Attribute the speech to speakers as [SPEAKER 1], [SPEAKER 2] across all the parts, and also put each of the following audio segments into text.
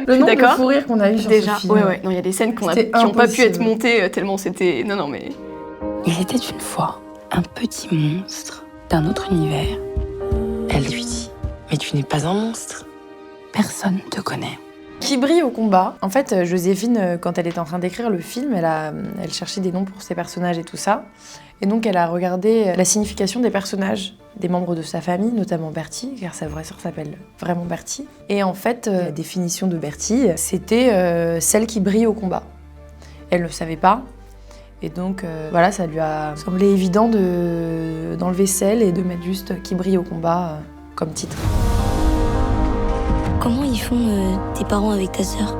[SPEAKER 1] Le nombre de
[SPEAKER 2] D'accord.
[SPEAKER 1] fous rires qu'on a eu sur
[SPEAKER 2] Déjà,
[SPEAKER 1] ce film.
[SPEAKER 2] ouais. Non, il y a des scènes qui n'ont pas pu être montées tellement c'était... Non, mais...
[SPEAKER 3] Il était une fois un petit monstre d'un autre univers. Elle lui dit « Mais tu n'es pas un monstre. Personne ne te connaît. »
[SPEAKER 1] Qui brille au combat. En fait, Joséphine, quand elle était en train d'écrire le film, elle cherchait des noms pour ses personnages et tout ça. Et donc, elle a regardé la signification des personnages, des membres de sa famille, notamment Bertie, car sa vraie sœur s'appelle vraiment Bertie. Et en fait, la définition de Bertie, c'était celle qui brille au combat. Elle ne le savait pas. Et donc, voilà, ça lui a semblé évident d'enlever celle et de mettre juste qui brille au combat comme titre.
[SPEAKER 4] Comment ils font tes parents avec ta sœur?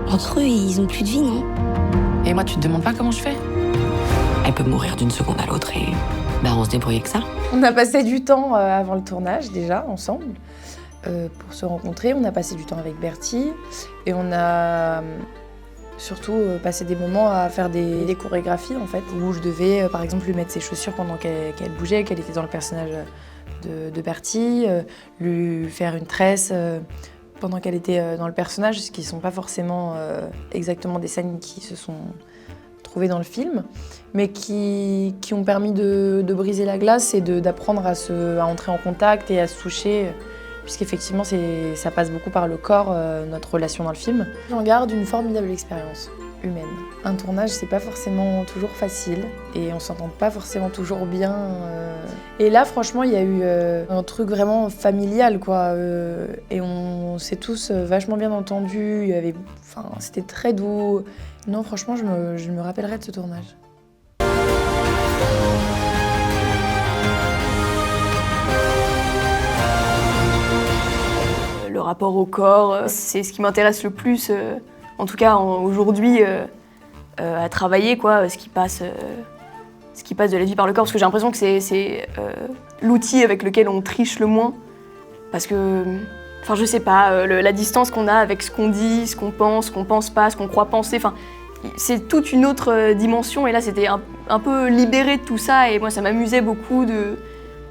[SPEAKER 4] Entre eux, ils ont plus de vie, non?
[SPEAKER 3] Et moi, tu te demandes pas comment je fais? Elle peut mourir d'une seconde à l'autre et on se débrouille avec ça.
[SPEAKER 1] On a passé du temps avant le tournage déjà, ensemble, pour se rencontrer. On a passé du temps avec Bertie et on a surtout passé des moments à faire des chorégraphies en fait, où je devais par exemple lui mettre ses chaussures pendant qu'elle bougeait, qu'elle était dans le personnage de Bertie, lui faire une tresse pendant qu'elle était dans le personnage, ce qui ne sont pas forcément exactement des scènes qui se sont trouvées dans le film, mais qui ont permis de briser la glace et d'apprendre à entrer en contact et à se toucher, puisqu'effectivement ça passe beaucoup par le corps, notre relation dans le film. J'en garde une formidable expérience humaine. Un tournage, c'est pas forcément toujours facile et on s'entend pas forcément toujours bien. Et là, franchement, il y a eu un truc vraiment familial, quoi. Et on s'est tous vachement bien entendus. C'était très doux. Non, franchement, je me rappellerai de ce tournage.
[SPEAKER 2] Le rapport au corps, c'est ce qui m'intéresse le plus, en tout cas aujourd'hui, à travailler, quoi, ce qui passe de la vie par le corps, parce que j'ai l'impression que c'est l'outil avec lequel on triche le moins, parce que, enfin je sais pas, la distance qu'on a avec ce qu'on dit, ce qu'on pense pas, ce qu'on croit penser, enfin c'est toute une autre dimension, et là c'était un peu libéré de tout ça, et moi ça m'amusait beaucoup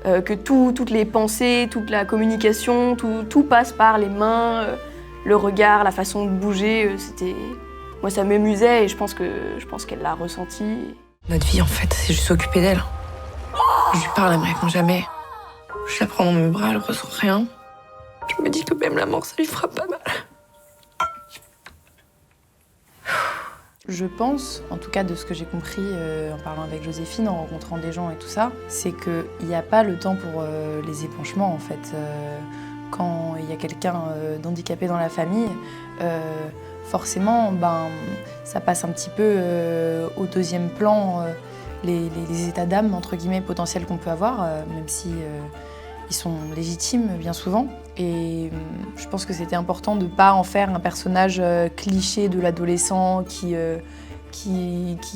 [SPEAKER 2] que toutes les pensées, toute la communication, tout passe par les mains, le regard, la façon de bouger, moi ça m'amusait et je pense qu'elle l'a ressenti.
[SPEAKER 3] Notre vie, en fait, c'est juste s'occuper d'elle. Je lui parle, elle me répond jamais. Je la prends dans mes bras, elle ressent rien. Je me dis que même la mort, ça lui fera pas mal.
[SPEAKER 1] Je pense, en tout cas de ce que j'ai compris en parlant avec Joséphine, en rencontrant des gens et tout ça, c'est qu'il n'y a pas le temps pour les épanchements en fait. Quand il y a quelqu'un d'handicapé dans la famille, forcément, ça passe un petit peu au deuxième plan, les états d'âme entre guillemets potentiels qu'on peut avoir, même si ils sont légitimes bien souvent. Et je pense que c'était important de ne pas en faire un personnage cliché de l'adolescent qui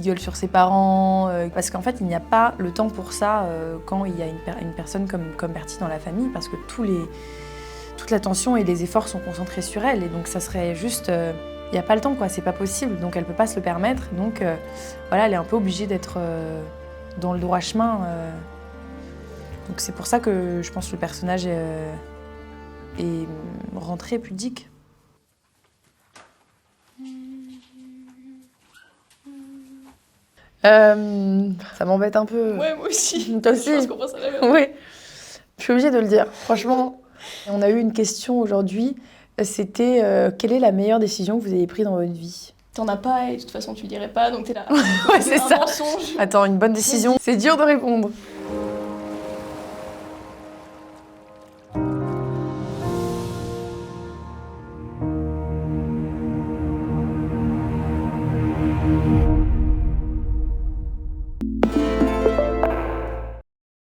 [SPEAKER 1] gueule sur ses parents. Parce qu'en fait, il n'y a pas le temps pour ça quand il y a une personne comme Bertie dans la famille, parce que toute l'attention et les efforts sont concentrés sur elle. Et donc ça serait juste... il n'y a pas le temps, quoi, c'est pas possible. Donc elle ne peut pas se le permettre. Donc voilà, elle est un peu obligée d'être dans le droit chemin. Donc c'est pour ça que je pense que le personnage est rentré pudique. Ça m'embête un peu.
[SPEAKER 2] Ouais, moi aussi.
[SPEAKER 1] Toi aussi.
[SPEAKER 2] Je pense qu'on pense à la même.
[SPEAKER 1] Oui. Je suis obligée de le dire, franchement. On a eu une question aujourd'hui, c'était quelle est la meilleure décision que vous ayez prise dans votre vie?
[SPEAKER 2] T'en as pas et de toute façon tu dirais pas, donc t'es là.
[SPEAKER 1] Ouais, c'est
[SPEAKER 2] un
[SPEAKER 1] ça.
[SPEAKER 2] mensonge.
[SPEAKER 1] Attends, une bonne décision, c'est dur de répondre.